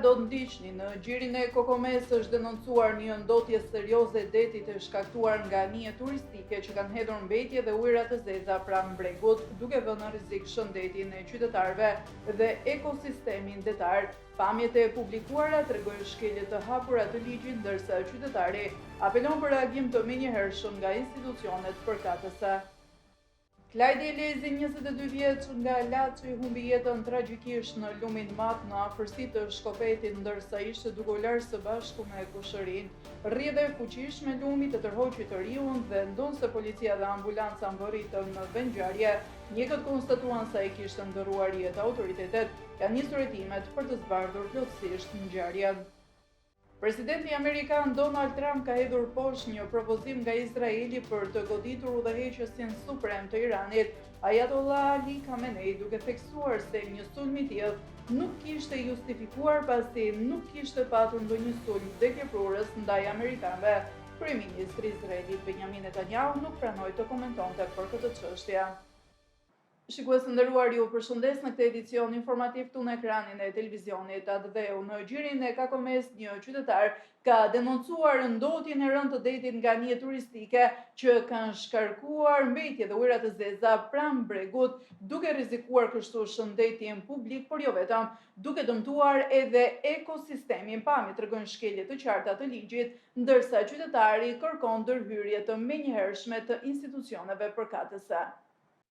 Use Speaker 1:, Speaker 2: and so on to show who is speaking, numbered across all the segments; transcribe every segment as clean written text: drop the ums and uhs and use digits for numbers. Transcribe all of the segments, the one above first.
Speaker 1: do të ndiqni, në gjirin e Kokomes është denoncuar një ndotje serioze e detit e shkaktuar nga nije turistike që kanë hedhur mbetje dhe ujëra të zeza pranë bregut, duke vënë në rrezik shëndetin e qytetarëve dhe ekosistemin detar. Pamjet e publikuara tregojnë shkelje të hapura të ligjit, ndërsa qytetari apelon për reagim të menjëhershëm nga institucionet përkatëse. Klajdi Elezi, 22 vjeç nga Laçi, humbi jetën tragjikisht në lumin Mat në afërsi të Shkopetit ndërsa ishte duke u larë së bashku me kushërinë. Rrjedhë e fuqishme lumi të tërhoqi të riun dhe ndonse policia dhe ambulanca mbërritën në vendngjarje, mjekët konstatuan se ai kishte ndërruar jetë. Autoritetet kanë nisur hetimet për të zbardhur plotësisht ngjarjen. Presidenti amerikan Donald Trump ka hedhur poshtë një propozim nga Izraeli për të goditur udhëheqësin suprem të Iranit, Ayatollah Ali Khamenei, duke theksuar se një sulm i tillë nuk kishte justifikuar pasi nuk kishte patur ndonjë sulm dekreprurës ndaj amerikanëve. Kryeministri i Izraelit Benjamin Netanyahu nuk pranoi të komentonte për këtë çështje. Shikues të nderuar, ju përshëndes në këtë edicion informativ këtu në ekranin e televizionit ATV. Në gjirin e Kokomes, një qytetar ka denoncuar ndotjen e rëndë të detit nga nije turistike që kanë shkarkuar mbetje dhe ujëra të zeza pranë bregut, duke rrezikuar kështu shëndetin publik, por jo vetëm, duke dëmtuar edhe ekosistemin. Pamjet tregojnë shkelje të qarta të ligjit, ndërsa qytetari kërkon ndërhyrje të menjëhershme të institucioneve përkatëse.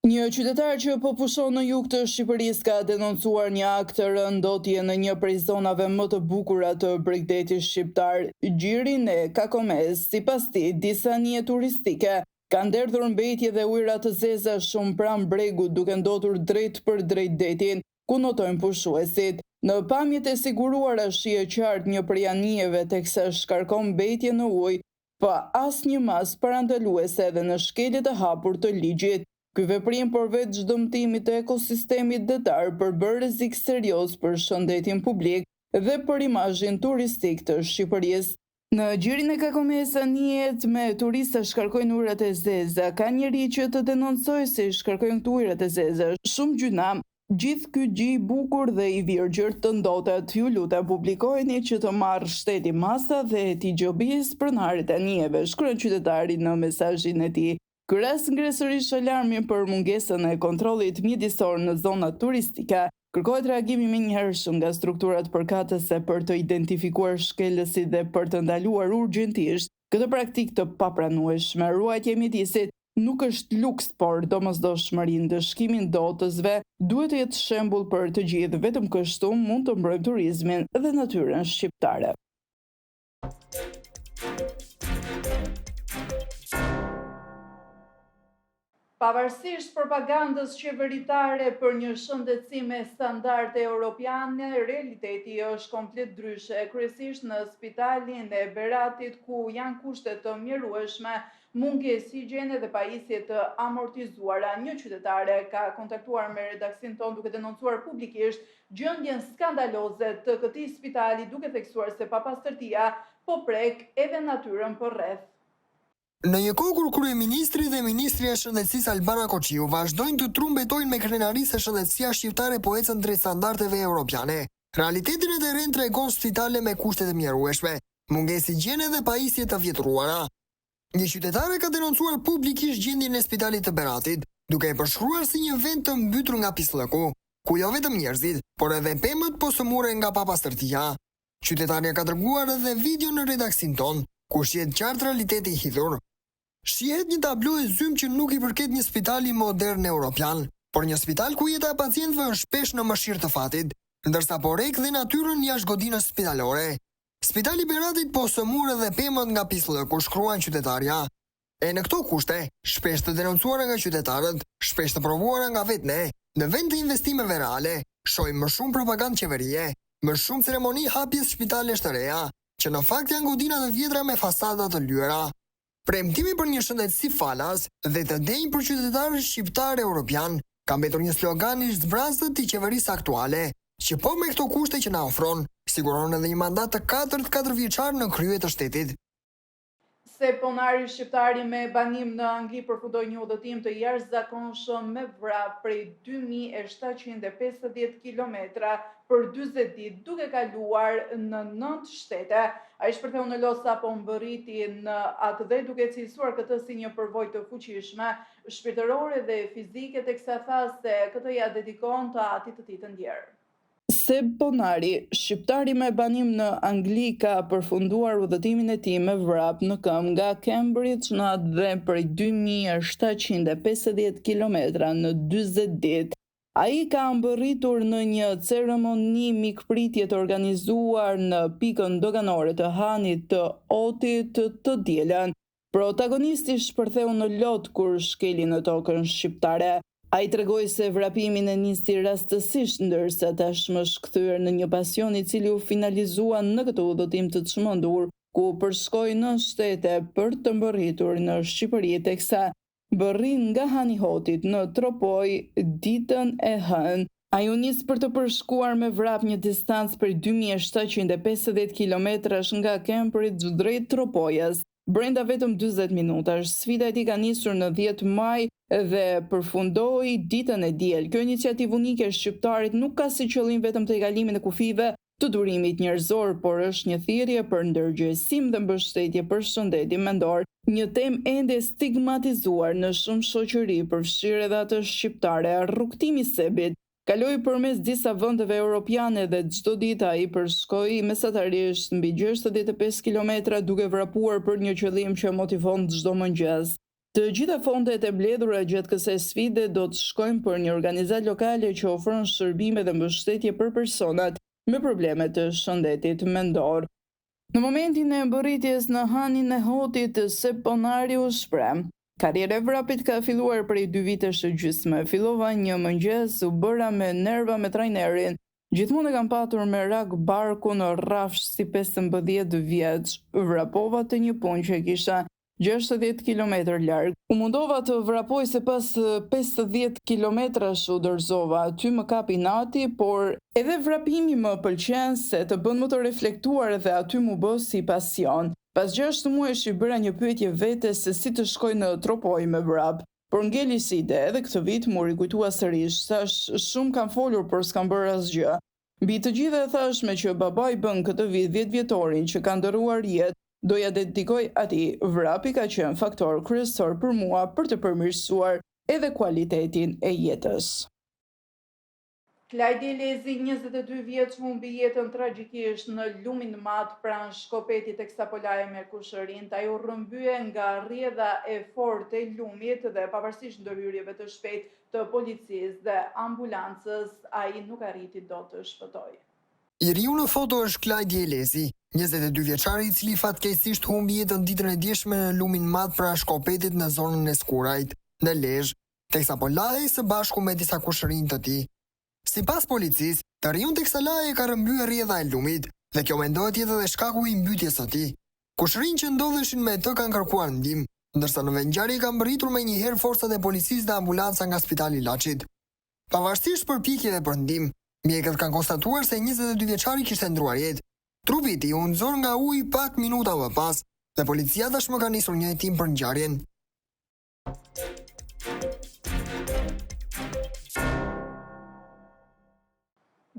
Speaker 1: Një qytetar që po pushon në jug të Shqipërisë ka denoncuar një akt të rënd ndotje në një prej zonave më të bukura të Bregdetit shqiptar. Gjirin e Kokomes, sipas tij, disa nije turistike kanë derdhur mbetje dhe ujëra të zeza shumë pranë bregut, duke ndotur drejt për drejt detin, ku notojnë pushuesit. Në pamjet e siguruara shihet qartë një prej anijeve teksa shkarkon mbetje në ujë, pa asnjë mas parandaluese dhe në shkelje të hapur të ligjit. Ky veprim përveç dëmtimit të ekosistemit detar përbën rrezik serioz për shëndetin publik dhe për imazhin turistik të Shqipërisë. Në gjirin e Kokomes, anijet me turista shkarkojnë ujërat e zeza. Ka njëri që të denoncojë se shkarkojnë këto ujërat e zeza. Shumë gjyna. Gjithë ky gjë i bukur dhe i virgjër të ndotet. Ju lutem, publikojeni që të marrë shteti masa dhe t'i gjobis pronarit e anijeve, shkruan qytetari në mesazhin e tij. Ky rast ngre sërish alarmin për mungesën e kontrollit mjedisor në zonat turistike. Kërkohet reagimi menjëhershëm nga strukturat përkatëse për të identifikuar shkelësit dhe për të ndaluar urgjentisht këtë praktikë të papranueshme. Ruajtja e mjedisit nuk është luks, por domosdoshmëri. Ndëshkimi i ndotësve duhet të jetë shembull për të gjithë, vetëm kështu mund të mbrojmë turizmin dhe natyrën shqiptare. Pavarësisht propagandës qeveritare për një shëndetësim me standarde europiane, realiteti është komplet ndryshe, kryesisht në spitalin e Beratit, ku janë kushte të mjerueshme, mungesë higjiene dhe pajisje të amortizuara. Një qytetare ka kontaktuar me redaksin ton duke denoncuar publikisht gjendjen skandaloze të këtij spitali, duke theksuar se papastërtia po prek edhe natyrën përreth.
Speaker 2: Në një kohë kur kryeministri dhe ministri e shëndetësisë Albana Koqiu vazhdojnë të trumbetojnë me krenarisë se shëndetësia shqiptare po ecën drejt standardeve europiane, realitetin e terren tregon spitale me kushte të mjerueshme, mungesë higjiene dhe pajisje të vjetruara. Një qytetare ka denoncuar publikisht gjendjen e spitalit të Beratit, duke e përshkruar si një vend të mbytur nga pislëku, ku jo vetëm njerëzit, por edhe pemët po sëmuren nga papastërtia. Qytetarja ka dërguar edhe video në redaksin ton, ku shihet qartë realiteti i hidhur. Shihet një tablo e zymë që nuk i përket një spitali modern europian, por një spital ku jeta e pacientëve është shpesh në mëshirë të fatit, ndërsa po rek dhe natyrën jashtë godinës spitalore. Spitali Beratit po sëmur edhe pemët nga pislëku, shkruan qytetarja. E në këto kushte, shpesh të denoncuara nga qytetarët, shpesh të provuara nga vetë ne, në vend të investimeve reale, shohim më shumë propagandë qeverie, më shumë ceremoni hapjes shpitalesh të reja, që në fakt janë godina të vjetra me fasada të lyera. Premtimi për një shëndetësi falas dhe të denjë për qytetarët shqiptar europian ka mbetur një slogan i zbrazët i qeverisë aktuale, që po me këto kushte që na ofron, siguron edhe një mandat të 4 vjeçar në krye të shtetit.
Speaker 1: Se ponari shqiptari me banim në Angli përfundoi një udhëtim të jashtëzakonshëm me vrap prej 2750 kilometra për 40 ditë duke kaluar në 9 shtete. Ai shpërtheu në los apo mbërriti në atë dhe duke cilësuar këtë si një përvojë të fuqishme shpirtërore dhe fizike, teksa tha se këtë ja dedikon të atit të tij të ndjerë. Seb Ponari, shqiptari me banim në Angli, ka përfunduar udhëtimin e tij me vrap në këmbë nga Cambridge në atë dhe për 2750 kilometra në 40 ditë. Ai ka mbërritur në një ceremoni mikpritje të organizuar në pikën doganore të Hanit të Otit të dielën. Protagonisti shpërtheu në lot kur shkeli në tokën shqiptare. Ai tregoi se vrapimin e nisi rastësisht, ndërsa tashmë është kthyer në një pasion i cili u finalizua në këtë udhëtim të çmendur, ku përshkoi në shtete për të mbërritur në Shqipëri, teksa bërri nga Hani i Hotit në Tropoj ditën e hënë. Ai u nis për të përshkuar me vrap një distancë për 2750 kilometrash nga Cambridge drejt Tropojës. Brenda vetëm 40 minutash, sfida e tij ka nisur në 10 maj dhe përfundoi ditën e diel. Kjo iniciativë unike e shqiptarit nuk ka si qëllim vetëm tejkalimin e kufive të durimit njerëzor, por është një thirrje për ndërgjegjësim dhe mbështetje për shëndetin mendor, një temë ende stigmatizuar në shumë shoqëri, përfshirë edhe atë shqiptare. Rrugtimi i Sebit kaloi përmes disa vendeve europiane dhe çdo ditë ai përshkoi mesatarisht mbi 65 kilometra duke vrapuar për një qëllim që motivon çdo mëngjes. Të gjitha fondet e mbledhura gjatë kësaj sfide do të shkojnë për një organizat lokale që ofron shërbime dhe mbështetje për personat me probleme të shëndetit mendor. Në momentin e mbërritjes në Hanin e Hotit, Seb Ponari u shpreh: "Karriera e vrapit ka filluar prej 2 vitesh e gjysmë. Fillova një mëngjes, u bëra me nerva me trajnerin. Gjithmonë e kam patur me rak barku në rrafsh si 15 vjeç. Vrapova të një punë që kisha 60 kilometër larg. U mundova të vrapoj se pas 50 kilometrash u dorëzova. Aty më kapi nati, por edhe vrapimi më pëlqen se të bën më të reflektuar dhe aty mu bë si pasion. Pas 6 muajsh i bëra një pyetje vetes se si të shkoj në Tropoj me vrap, por ngeli si ide, edhe këtë vit mu rikujtua sërish, thash shumë kam folur por s'kam bërë asgjë. Mbi të gjitha e thash me që babai bën këtë vit 10 vjetorin që ka ndërruar jetë, doja dedikoj atij. Vrapi ka qenë faktor kryesor për mua për të përmirësuar edhe kualitetin e jetës." Klajdi Elezi, 22 vjeç, humbi jetën tragjikisht në lumin mat pranë Shkopetit teksa po lajë me kushërinë. Ai u rrëmbye nga rrjedha e fortë e lumit dhe pavarësisht ndërhyrjeve të shpejtë të policisë dhe ambulancës, ai nuk arriti dot të shpëtojë.
Speaker 2: I riu në foto është Klajdi Elezi, 22 vjeçari i cili fatkeqësisht humbi jetën ditën e djeshme në lumin mat pranë Shkopetit në zonën e Skurajt, në Lezhë, teksa po lahej së bashku me disa kushërinj të tij. Sipas policisë, të riun teksa lahej ka rrëmbyer rrjedha e lumit dhe kjo mendohet jetë edhe shkaku i mbytjes së tij. Kushërinjtë që ndodheshin me të kanë kërkuar ndihmë, ndërsa në vend ngjarje kanë mbërritur menjëherë forcat e policisë dhe ambulanca nga Spitali i Laçit. Pavarësisht përpjekjeve për ndihmë, mjekët kanë konstatuar se 22 vjeçari kishte ndruar jetë. Trupi i tij u nxor nga uji pak minuta më pas dhe policia tashmë ka nisur një hetim për ngjarjen.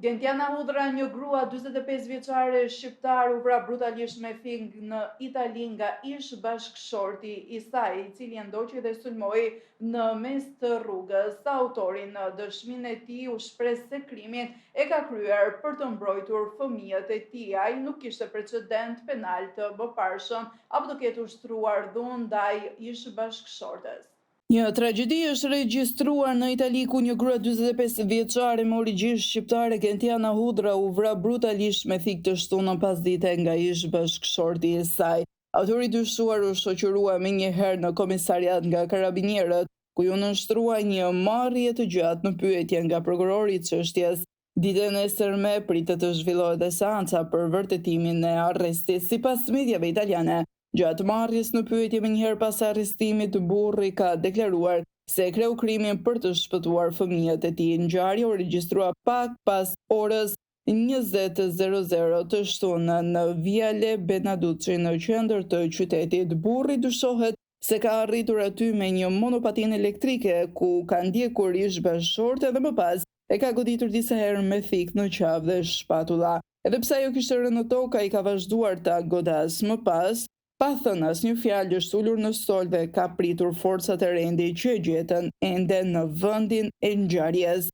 Speaker 1: Gentiana Hudra, një grua 45 vjeçare shqiptar, u vrap brutalisht me fing në Itali nga ish bashkëshorti i saj, i cili e ndoqi dhe sulmoi në mes të rrugës. Autori në dëshminë e tij u shpreh se krimin e ka kryer për të mbrojtur fëmijët e tij. Ai nuk kishte precedent penal të bëparshëm apo të ketë ushtruar dhunë ndaj ish bashkëshortes. Një tragjedi është regjistruar në Itali ku një grua 45 vjeçare me origjinë shqiptare, Gentiana Hudra, u vrap brutalisht me thik të shtunën pasdite nga ish bashkëshorti i saj. Autori i dyshuar u shoqërua menjëherë në komisariat nga karabinierët, ku ju nënshtrua një marrje të gjatë në pyetje nga prokurori i çështjes. Ditën e sërme pritet të zhvillohet dhe seanca për vërtetimin e arrestit. Sipas mediave italiane, gjatë marrjes në pyetje menjëherë pas arrestimit, burri ka deklaruar se kreu krimin për të shpëtuar fëmijët e tij. Ngjarja u regjistrua pak pas orës 20:00 të shtunën në Viale Benaduci në qendër të qytetit. Burri dyshohet se ka arritur aty me një monopatinë elektrike ku ka ndjekur ish bashkëshorte dhe më pas e ka goditur disa herë me thik në qafë dhe shpatulla. Edhe pse ajo kishte rënë në tokë, ai ka vazhduar ta godas. Më pas, pa thënë asnjë fjalë, është ulur në stol dhe ka pritur forcat e rendit që e gjetën ende në vendin e ngjarjes.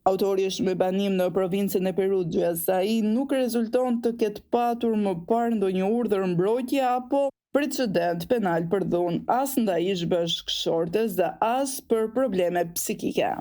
Speaker 1: Autori është me banim në provincën e Perugias. Ai nuk rezulton të ketë patur më parë ndonjë urdhër mbrojtje apo precedent penal për dhunë as ndaj ish bashkëshortes dhe as për probleme psikike.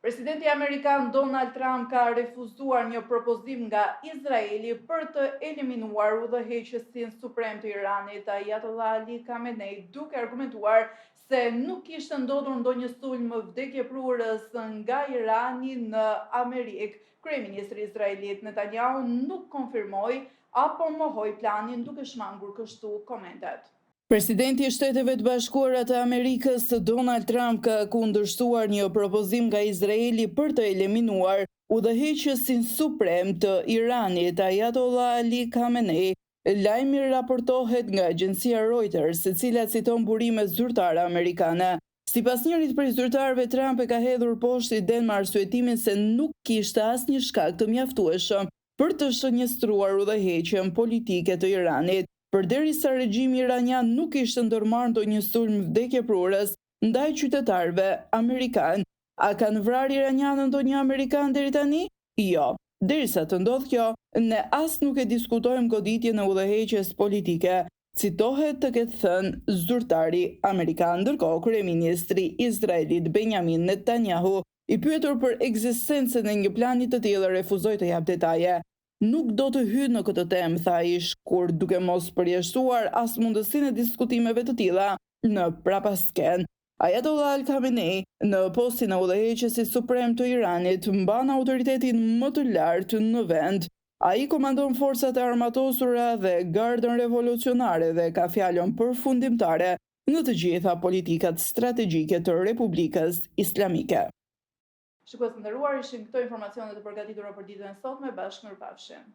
Speaker 1: Presidenti amerikan Donald Trump ka refuzuar një propozim nga Izraeli për të eliminuar udhëheqësin suprem të Iranit, Ayatollah Ali Khamenei, duke argumentuar se nuk kishte ndodhur ndonjë sulm vdekjeprurës nga Irani në Amerikë. Kryeministri izraelit Netanyahu nuk konfirmoi apo mohoi planin, duke shmangur kështu komentet. Presidenti i Shteteve të Bashkuara të Amerikës Donald Trump ka kundërshtuar një propozim nga Izraeli për të eliminuar udhëheqësin suprem të Iranit, Ayatollah Ali Khamenei. Lajmi raportohet nga agjencia Reuters, e cila citon burime zyrtare amerikane. Sipas njërit prej zyrtarëve, Trump e ka hedhur poshtë idenë me arsyetimin se nuk kishte asnjë shkak të mjaftueshëm për të shënjestruar udhëheqjen politike të Iranit. Përderisa regjimi iranian nuk ishte ndërmarrë ndonjë sulm vdekjeprurës ndaj qytetarëve amerikan. A kanë vrarë iranianën ndonjë amerikan deri tani? Jo. Derisa të ndodh kjo, ne as nuk e diskutojmë goditjen e udhëheqjes politike, citohet të ketë thënë zyrtari amerikan. Ndërkohë, kryeministri izraelit Benjamin Netanyahu, i pyetur për ekzistencën e një plani të tillë, refuzoi të jap detaje. Nuk do të hyj në këtë temë, tha ai, kur duke mos përjashtuar as mundësinë e diskutimeve të tilla në prapasken. Ayatollah Ali Khamenei, në postin e udhëheqësit suprem të Iranit, mban autoritetin më të lartë në vend. Ai komandon forcat e armatosura dhe gardën revolucionare dhe ka fjalën përfundimtare në të gjitha politikat strategjike të Republikës Islamike. Shikues të nderuar, ishin këto informacionet e përgatitura për ditën e sotme. Bashkë mirupafshim.